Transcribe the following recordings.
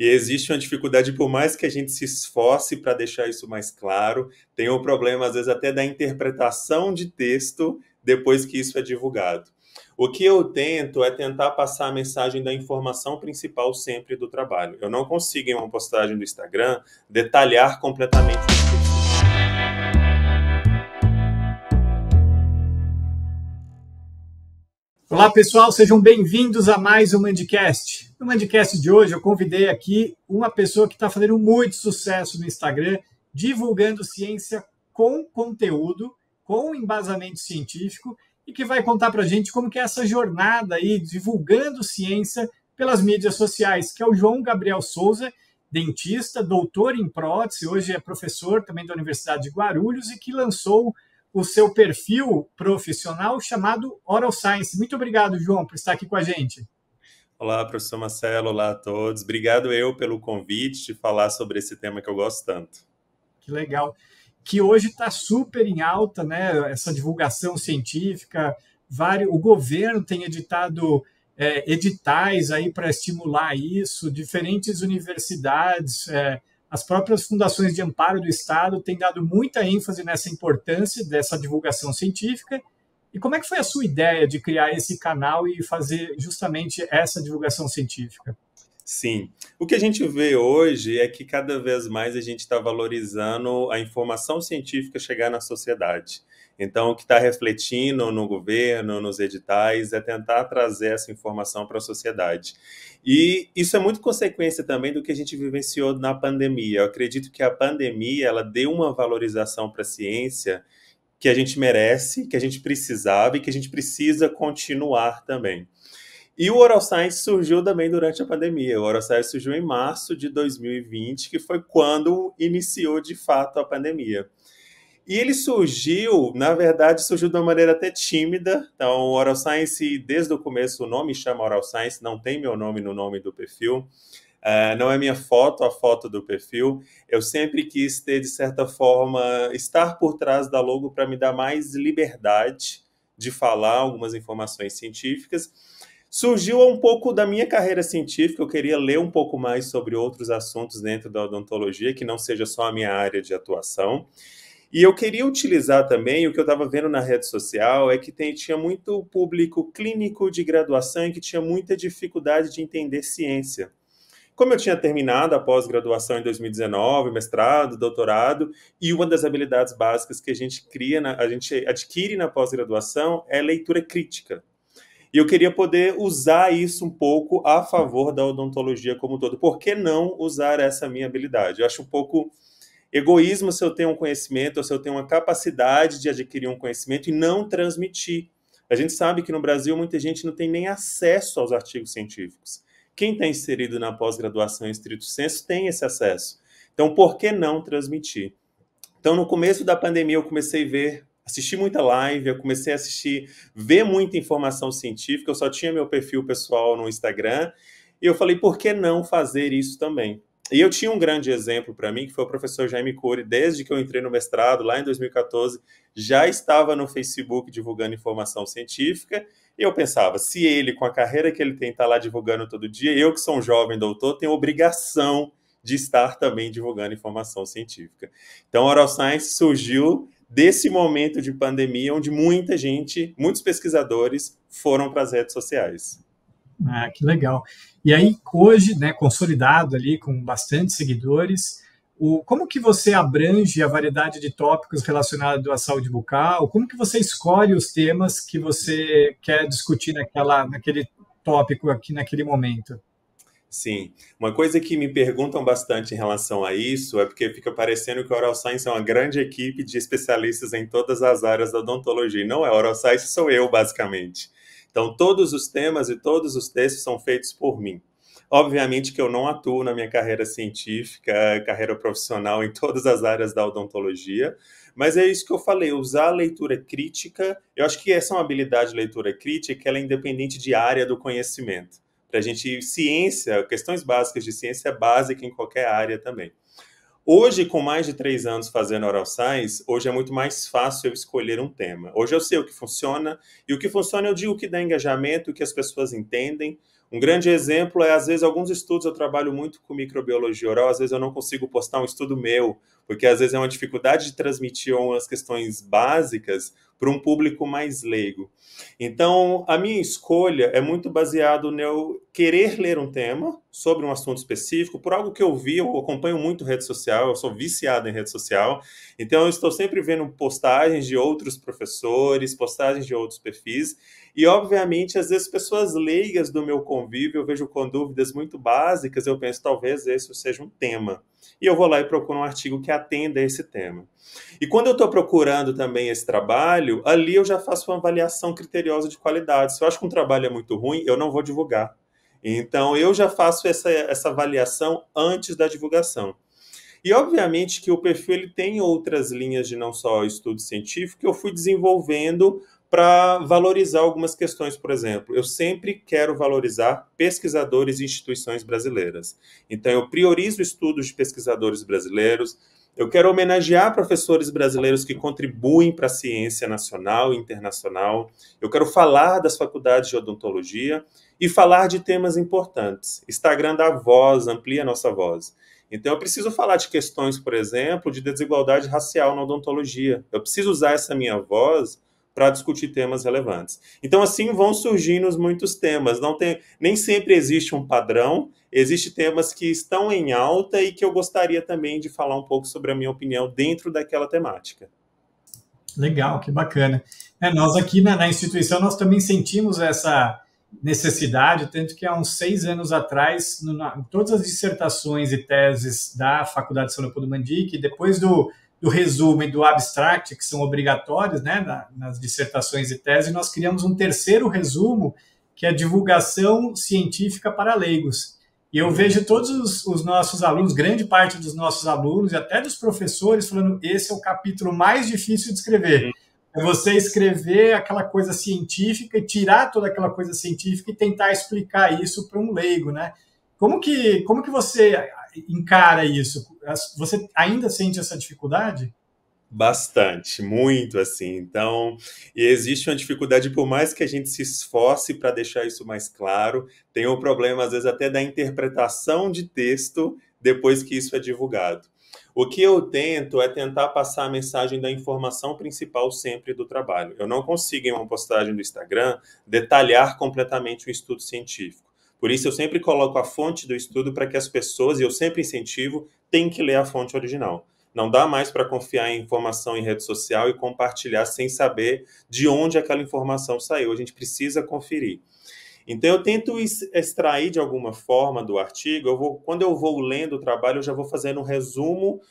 E existe uma dificuldade, por mais que a gente se esforce para deixar isso mais claro, tem o problema, às vezes, até da interpretação de texto depois que isso é divulgado. O que eu tento é tentar passar a mensagem da informação principal sempre do trabalho. Eu não consigo, em uma postagem do Instagram, detalhar completamente o texto. Olá, pessoal, sejam bem-vindos a mais um Mandcast. No Mandcast de hoje, eu convidei aqui uma pessoa que está fazendo muito sucesso no Instagram, divulgando ciência com conteúdo, com embasamento científico, e que vai contar para a gente como que é essa jornada aí, divulgando ciência pelas mídias sociais, que é o João Gabriel Souza, dentista, doutor em prótese, hoje é professor também da Universidade de Guarulhos e que lançou o seu perfil profissional chamado Oral Science. Muito obrigado, João, por estar aqui com a gente. Olá, professor Marcelo, olá a todos. Obrigado eu pelo convite de falar sobre esse tema que eu gosto tanto. Que legal. Que hoje está super em alta, né? Essa divulgação científica. O governo tem editado editais aí para estimular isso, diferentes universidades, as próprias fundações de amparo do Estado têm dado muita ênfase nessa importância dessa divulgação científica. E como é que foi a sua ideia de criar esse canal e fazer justamente essa divulgação científica? Sim. O que a gente vê hoje é que cada vez mais a gente está valorizando a informação científica chegar na sociedade. Então, o que está refletindo no governo, nos editais, é tentar trazer essa informação para a sociedade. E isso é muito consequência também do que a gente vivenciou na pandemia. Eu acredito que a pandemia ela deu uma valorização para a ciência que a gente merece, que a gente precisava e que a gente precisa continuar também. E o Oral Science surgiu também durante a pandemia. O Oral Science surgiu em março de 2020, que foi quando iniciou de fato a pandemia. E ele surgiu, na verdade, surgiu de uma maneira até tímida. Então, o Oral Science, desde o começo, o nome chama Oral Science, não tem meu nome no nome do perfil. Não é minha foto, a foto do perfil. Eu sempre quis ter, de certa forma, estar por trás da logo para me dar mais liberdade de falar algumas informações científicas. Surgiu um pouco da minha carreira científica, eu queria ler um pouco mais sobre outros assuntos dentro da odontologia, que não seja só a minha área de atuação. E eu queria utilizar também, o que eu estava vendo na rede social, é que tinha muito público clínico de graduação e que tinha muita dificuldade de entender ciência. Como eu tinha terminado a pós-graduação em 2019, mestrado, doutorado, e uma das habilidades básicas que a gente adquire na pós-graduação é leitura crítica. E eu queria poder usar isso um pouco a favor da odontologia como um todo. Por que não usar essa minha habilidade? Eu acho um pouco egoísmo se eu tenho um conhecimento ou se eu tenho uma capacidade de adquirir um conhecimento e não transmitir. A gente sabe que no Brasil muita gente não tem nem acesso aos artigos científicos. Quem está inserido na pós-graduação em estrito sensu tem esse acesso. Então, por que não transmitir? Então, no começo da pandemia, eu comecei a assistir muita live, eu comecei a ver muita informação científica, eu só tinha meu perfil pessoal no Instagram, e eu falei, por que não fazer isso também? E eu tinha um grande exemplo para mim, que foi o professor Jaime Cury, desde que eu entrei no mestrado, lá em 2014, já estava no Facebook divulgando informação científica, e eu pensava, se ele, com a carreira que ele tem, está lá divulgando todo dia, eu que sou um jovem doutor, tenho obrigação de estar também divulgando informação científica. Então, a Oral Science surgiu desse momento de pandemia, onde muita gente, muitos pesquisadores, foram para as redes sociais. Ah, que legal. E aí, hoje, né, consolidado ali, com bastante seguidores, como que você abrange a variedade de tópicos relacionados à saúde bucal? Como que você escolhe os temas que você quer discutir naquele tópico aqui, naquele momento? Sim. Uma coisa que me perguntam bastante em relação a isso é porque fica parecendo que a Oral Science é uma grande equipe de especialistas em todas as áreas da odontologia. E não é, a Oral Science sou eu, basicamente. Então, todos os temas e todos os textos são feitos por mim. Obviamente que eu não atuo na minha carreira científica, carreira profissional em todas as áreas da odontologia, mas é isso que eu falei, usar a leitura crítica. Eu acho que essa é uma habilidade de leitura crítica, que ela é independente de área do conhecimento. Para a gente, ciência, questões básicas de ciência é básica em qualquer área também. Hoje, com mais de 3 anos fazendo Oral Science, hoje é muito mais fácil eu escolher um tema. Hoje eu sei o que funciona, e o que funciona eu digo que dá engajamento, o que as pessoas entendem, Um grande exemplo é, às vezes, alguns estudos eu trabalho muito com microbiologia oral, às vezes eu não consigo postar um estudo meu, porque às vezes é uma dificuldade de transmitir umas questões básicas para um público mais leigo. Então, a minha escolha é muito baseado no eu querer ler um tema sobre um assunto específico, por algo que eu vi, eu acompanho muito rede social, eu sou viciado em rede social, então eu estou sempre vendo postagens de outros professores, postagens de outros perfis, e obviamente, às vezes, pessoas leigas do meu convívio, eu vejo com dúvidas muito básicas, eu penso, talvez esse seja um tema. E eu vou lá e procuro um artigo que atenda a esse tema. E quando eu estou procurando também esse trabalho, ali eu já faço uma avaliação criteriosa de qualidade. Se eu acho que um trabalho é muito ruim, eu não vou divulgar. Então, eu já faço essa avaliação antes da divulgação. E, obviamente, que o perfil ele tem outras linhas de não só estudo científico que eu fui desenvolvendo para valorizar algumas questões, por exemplo. Eu sempre quero valorizar pesquisadores e instituições brasileiras. Então, eu priorizo estudos de pesquisadores brasileiros, eu quero homenagear professores brasileiros que contribuem para a ciência nacional e internacional. Eu quero falar das faculdades de odontologia e falar de temas importantes. Instagram dá voz, amplia a nossa voz. Então, eu preciso falar de questões, por exemplo, de desigualdade racial na odontologia. Eu preciso usar essa minha voz para discutir temas relevantes. Então, assim vão surgindo muitos temas. Nem sempre existe um padrão, existem temas que estão em alta e que eu gostaria também de falar um pouco sobre a minha opinião dentro daquela temática. Legal, que bacana. Nós aqui na instituição, nós também sentimos essa necessidade, tanto que há uns 6 anos atrás, em todas as dissertações e teses da Faculdade de São Leopoldo Mandic, depois do resumo e do abstract, que são obrigatórios, né, nas dissertações e teses, nós criamos um terceiro resumo, que é a divulgação científica para leigos. E eu vejo todos os nossos alunos, grande parte dos nossos alunos e até dos professores falando, esse é o capítulo mais difícil de escrever. É você escrever aquela coisa científica e tirar toda aquela coisa científica e tentar explicar isso para um leigo, né? Como que você encara isso? Você ainda sente essa dificuldade? Bastante, muito assim. Então, e existe uma dificuldade, por mais que a gente se esforce para deixar isso mais claro, tem um problema, às vezes, até da interpretação de texto depois que isso é divulgado. O que eu tento é tentar passar a mensagem da informação principal sempre do trabalho. Eu não consigo, em uma postagem do Instagram, detalhar completamente o estudo científico. Por isso, eu sempre coloco a fonte do estudo para que as pessoas, e eu sempre incentivo, tenham que ler a fonte original. Não dá mais para confiar em informação em rede social e compartilhar sem saber de onde aquela informação saiu. A gente precisa conferir. Então, eu tento extrair de alguma forma do artigo, quando eu vou lendo o trabalho, eu já vou fazendo um resumo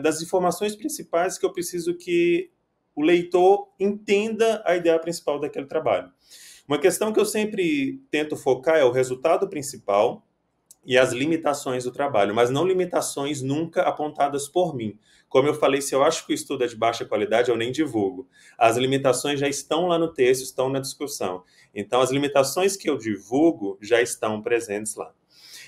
das informações principais que eu preciso que o leitor entenda a ideia principal daquele trabalho. Uma questão que eu sempre tento focar é o resultado principal e as limitações do trabalho, mas não limitações nunca apontadas por mim. Como eu falei, se eu acho que o estudo é de baixa qualidade, eu nem divulgo. As limitações já estão lá no texto, estão na discussão. Então, as limitações que eu divulgo já estão presentes lá.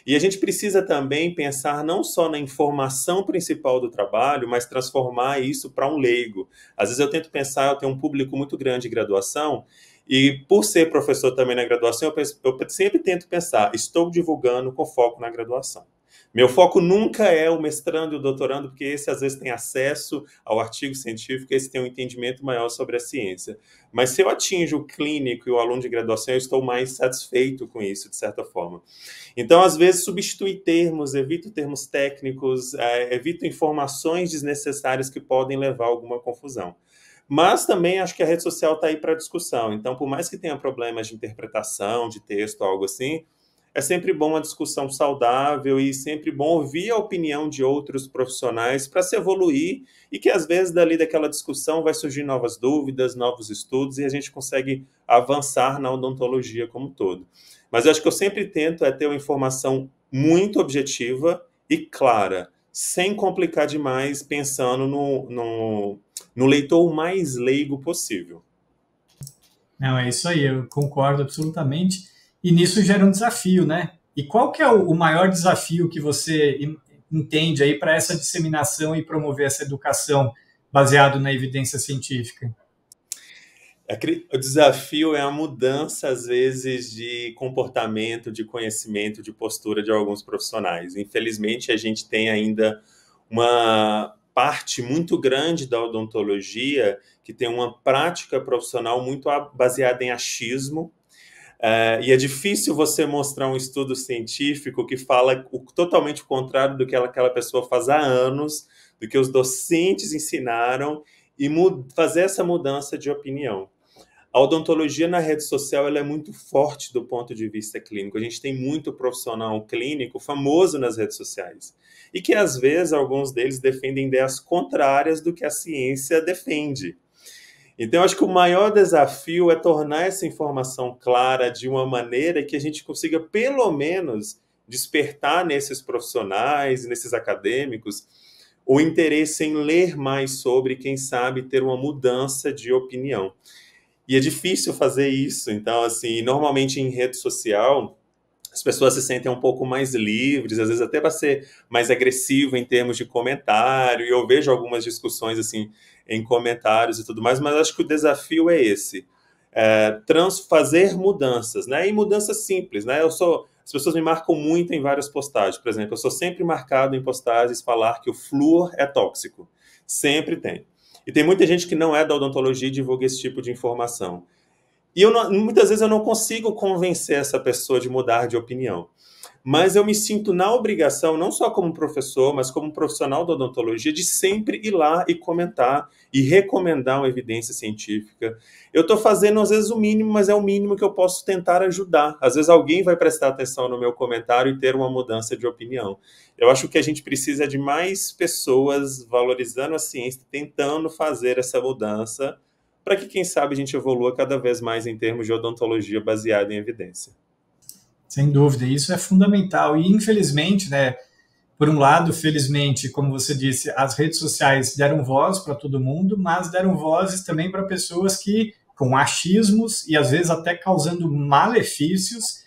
E a gente precisa também pensar não só na informação principal do trabalho, mas transformar isso para um leigo. Às vezes eu tento pensar, eu tenho um público muito grande de graduação, e por ser professor também na graduação, eu sempre tento pensar, estou divulgando com foco na graduação. Meu foco nunca é o mestrando e o doutorando, porque esse às vezes tem acesso ao artigo científico, esse tem um entendimento maior sobre a ciência. Mas se eu atinjo o clínico e o aluno de graduação, eu estou mais satisfeito com isso, de certa forma. Então, às vezes, substituir termos, evito termos técnicos, evito informações desnecessárias que podem levar a alguma confusão. Mas também acho que a rede social está aí para discussão. Então, por mais que tenha problemas de interpretação, de texto, algo assim, é sempre bom uma discussão saudável e sempre bom ouvir a opinião de outros profissionais para se evoluir e que, às vezes, dali daquela discussão vai surgir novas dúvidas, novos estudos e a gente consegue avançar na odontologia como um todo. Mas eu acho que eu sempre tento ter uma informação muito objetiva e clara, sem complicar demais, pensando no leitor mais leigo possível. Não, é isso aí, eu concordo absolutamente. E nisso gera um desafio, né? E qual que é o maior desafio que você entende aí para essa disseminação e promover essa educação baseado na evidência científica? O desafio é a mudança, às vezes, de comportamento, de conhecimento, de postura de alguns profissionais. Infelizmente, a gente tem ainda uma parte muito grande da odontologia que tem uma prática profissional muito baseada em achismo, e é difícil você mostrar um estudo científico que fala totalmente o contrário do que aquela pessoa faz há anos, do que os docentes ensinaram, e fazer essa mudança de opinião. A odontologia na rede social ela é muito forte do ponto de vista clínico. A gente tem muito profissional clínico famoso nas redes sociais. E que, às vezes, alguns deles defendem ideias contrárias do que a ciência defende. Então, eu acho que o maior desafio é tornar essa informação clara de uma maneira que a gente consiga, pelo menos, despertar nesses profissionais, nesses acadêmicos, o interesse em ler mais sobre, quem sabe, ter uma mudança de opinião. E é difícil fazer isso. Então, assim, normalmente em rede social, as pessoas se sentem um pouco mais livres, às vezes até para ser mais agressivo em termos de comentário. E eu vejo algumas discussões, assim, em comentários e tudo mais, mas acho que o desafio é esse. Fazer mudanças, né? E mudanças simples, né? As pessoas me marcam muito em várias postagens. Por exemplo, eu sou sempre marcado em postagens falar que o flúor é tóxico. Sempre tem. E tem muita gente que não é da odontologia e divulga esse tipo de informação. E muitas vezes eu não consigo convencer essa pessoa de mudar de opinião. Mas eu me sinto na obrigação, não só como professor, mas como profissional da odontologia, de sempre ir lá e comentar e recomendar uma evidência científica. Eu estou fazendo, às vezes, o mínimo, mas é o mínimo que eu posso tentar ajudar. Às vezes alguém vai prestar atenção no meu comentário e ter uma mudança de opinião. Eu acho que a gente precisa de mais pessoas valorizando a ciência, tentando fazer essa mudança, para que, quem sabe, a gente evolua cada vez mais em termos de odontologia baseada em evidência. Sem dúvida, isso é fundamental. E, infelizmente, né, por um lado, felizmente, como você disse, as redes sociais deram voz para todo mundo, mas deram vozes também para pessoas que, com achismos e às vezes até causando malefícios,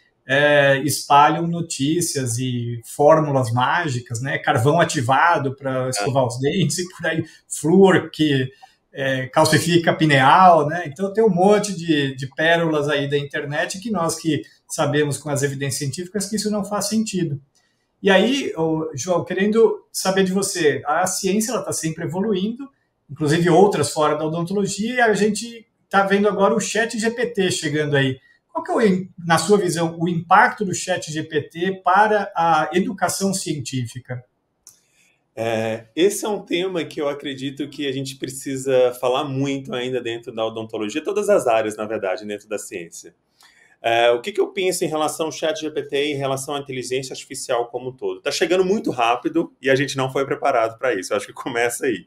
espalham notícias e fórmulas mágicas, né? Carvão ativado para escovar os dentes e por aí, flúor que calcifica a pineal, né? Então tem um monte de pérolas aí da internet que nós que sabemos com as evidências científicas que isso não faz sentido. E aí, João, querendo saber de você, a ciência está sempre evoluindo, inclusive outras fora da odontologia, e a gente está vendo agora o ChatGPT chegando aí. Qual que é, na sua visão, o impacto do ChatGPT para a educação científica? Esse é um tema que eu acredito que a gente precisa falar muito ainda dentro da odontologia, todas as áreas, na verdade, dentro da ciência. O que eu penso em relação ao ChatGPT e em relação à inteligência artificial como um todo? Está chegando muito rápido e a gente não foi preparado para isso. Eu acho que começa aí.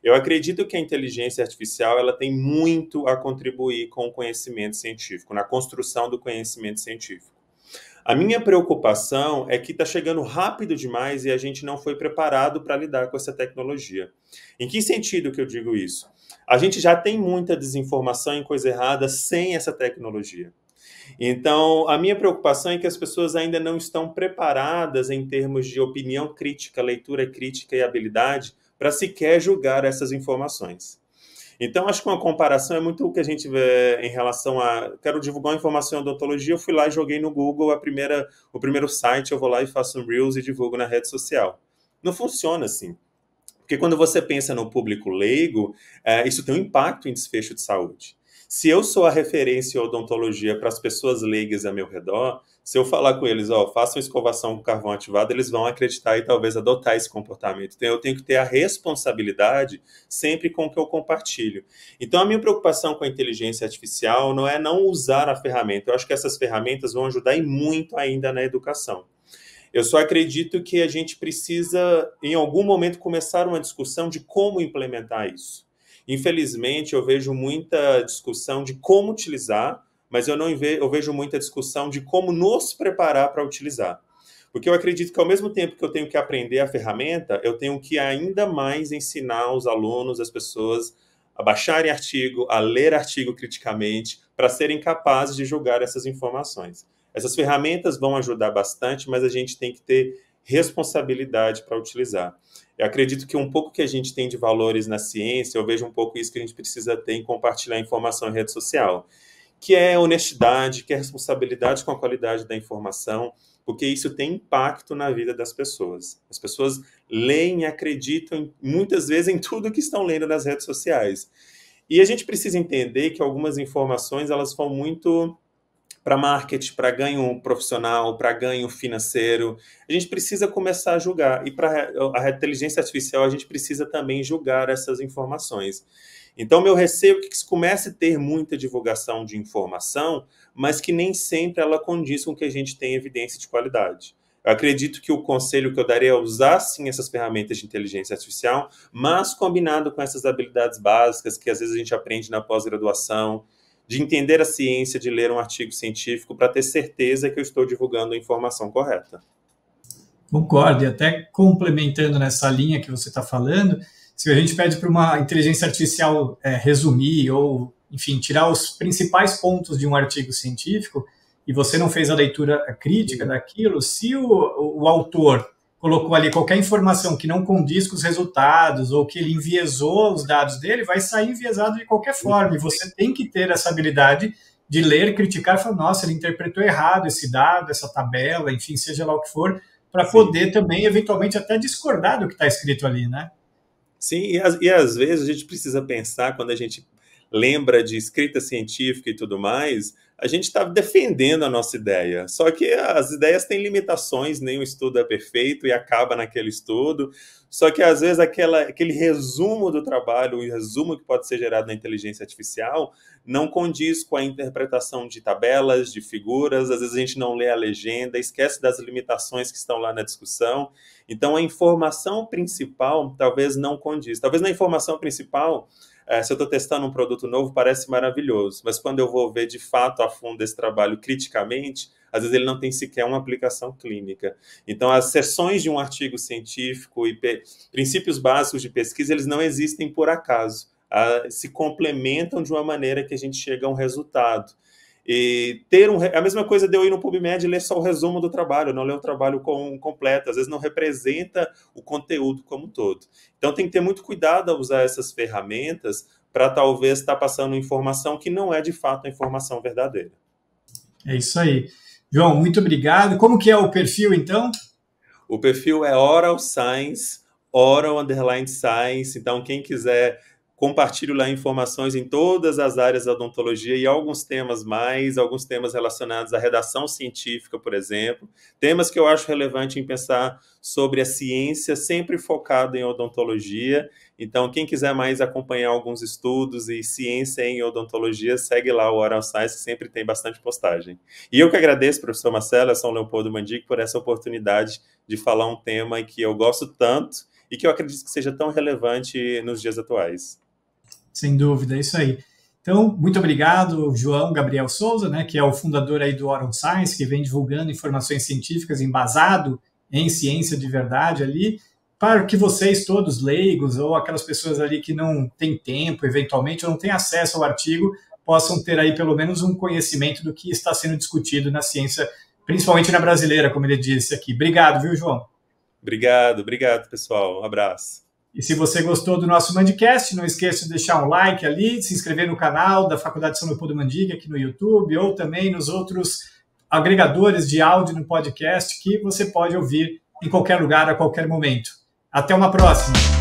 Eu acredito que a inteligência artificial ela tem muito a contribuir com o conhecimento científico, na construção do conhecimento científico. A minha preocupação é que está chegando rápido demais e a gente não foi preparado para lidar com essa tecnologia. Em que sentido que eu digo isso? A gente já tem muita desinformação e coisa errada sem essa tecnologia. Então, a minha preocupação é que as pessoas ainda não estão preparadas em termos de opinião crítica, leitura crítica e habilidade para sequer julgar essas informações. Então, acho que uma comparação é muito o que a gente vê em relação a... Quero divulgar uma informação em odontologia, eu fui lá e joguei no Google o primeiro site, eu vou lá e faço um Reels e divulgo na rede social. Não funciona assim. Porque quando você pensa no público leigo, isso tem um impacto em desfecho de saúde. Se eu sou a referência em odontologia para as pessoas leigas ao meu redor, se eu falar com eles, façam escovação com carvão ativado, eles vão acreditar e talvez adotar esse comportamento. Então, eu tenho que ter a responsabilidade sempre com o que eu compartilho. Então, a minha preocupação com a inteligência artificial não é não usar a ferramenta. Eu acho que essas ferramentas vão ajudar e muito ainda na educação. Eu só acredito que a gente precisa, em algum momento, começar uma discussão de como implementar isso. Infelizmente, eu vejo muita discussão de como utilizar, mas eu vejo muita discussão de como nos preparar para utilizar. Porque eu acredito que, ao mesmo tempo que eu tenho que aprender a ferramenta, eu tenho que ainda mais ensinar os alunos, as pessoas, a baixarem artigo, a ler artigo criticamente, para serem capazes de julgar essas informações. Essas ferramentas vão ajudar bastante, mas a gente tem que ter responsabilidade para utilizar. Eu acredito que um pouco que a gente tem de valores na ciência, eu vejo um pouco isso que a gente precisa ter em compartilhar informação em rede social, que é honestidade, que é responsabilidade com a qualidade da informação, porque isso tem impacto na vida das pessoas. As pessoas leem e acreditam, muitas vezes, em tudo que estão lendo nas redes sociais. E a gente precisa entender que algumas informações, elas vão muito para marketing, para ganho profissional, para ganho financeiro. A gente precisa começar a julgar. E para a inteligência artificial, a gente precisa também julgar essas informações. Então, meu receio é que se comece a ter muita divulgação de informação, mas que nem sempre ela condiz com que a gente tem evidência de qualidade. Eu acredito que o conselho que eu daria é usar, sim, essas ferramentas de inteligência artificial, mas combinado com essas habilidades básicas que às vezes a gente aprende na pós-graduação, de entender a ciência, de ler um artigo científico para ter certeza que eu estou divulgando a informação correta. Concordo, e até complementando nessa linha que você está falando, se a gente pede para uma inteligência artificial resumir ou, enfim, tirar os principais pontos de um artigo científico e você não fez a leitura crítica daquilo, se o autor colocou ali qualquer informação que não condiz com os resultados ou que ele enviesou os dados dele, vai sair enviesado de qualquer forma. E você tem que ter essa habilidade de ler, criticar e falar, nossa, ele interpretou errado esse dado, essa tabela, enfim, seja lá o que for, para poder também, eventualmente, até discordar do que está escrito ali, né? Sim, e às vezes a gente precisa pensar, quando a gente lembra de escrita científica e tudo mais, a gente está defendendo a nossa ideia. Só que as ideias têm limitações, nenhum estudo é perfeito e acaba naquele estudo. Só que às vezes aquele resumo do trabalho, o resumo que pode ser gerado na inteligência artificial, não condiz com a interpretação de tabelas, de figuras. Às vezes a gente não lê a legenda, esquece das limitações que estão lá na discussão. Então a informação principal talvez não condiz. Talvez na informação principal, se eu estou testando um produto novo, parece maravilhoso, mas quando eu vou ver de fato a fundo esse trabalho criticamente, às vezes ele não tem sequer uma aplicação clínica. Então, as seções de um artigo científico e princípios básicos de pesquisa, eles não existem por acaso. Se complementam de uma maneira que a gente chega a um resultado. E a mesma coisa de eu ir no PubMed e ler só o resumo do trabalho, não ler o trabalho completo, às vezes não representa o conteúdo como um todo. Então tem que ter muito cuidado ao usar essas ferramentas para talvez estar passando informação que não é de fato a informação verdadeira. É isso aí. João, muito obrigado. Como que é o perfil, então? O perfil é Oral Science, Oral_Science, então quem quiser... Compartilho lá informações em todas as áreas da odontologia e alguns temas relacionados à redação científica, por exemplo. Temas que eu acho relevante em pensar sobre a ciência, sempre focado em odontologia. Então, quem quiser mais acompanhar alguns estudos e ciência em odontologia, segue lá o Oral Science, que sempre tem bastante postagem. E eu que agradeço, professor Marcelo, a São Leopoldo Mandic, por essa oportunidade de falar um tema que eu gosto tanto e que eu acredito que seja tão relevante nos dias atuais. Sem dúvida, é isso aí. Então, muito obrigado, João Gabriel Souza, né, que é o fundador aí do Oral Science, que vem divulgando informações científicas embasado em ciência de verdade ali, para que vocês todos leigos ou aquelas pessoas ali que não têm tempo, eventualmente, ou não têm acesso ao artigo, possam ter aí pelo menos um conhecimento do que está sendo discutido na ciência, principalmente na brasileira, como ele disse aqui. Obrigado, viu, João? Obrigado, pessoal. Um abraço. E se você gostou do nosso Mandcast, não esqueça de deixar um like ali, se inscrever no canal da Faculdade São Leopoldo Mandic aqui no YouTube ou também nos outros agregadores de áudio no podcast que você pode ouvir em qualquer lugar, a qualquer momento. Até uma próxima!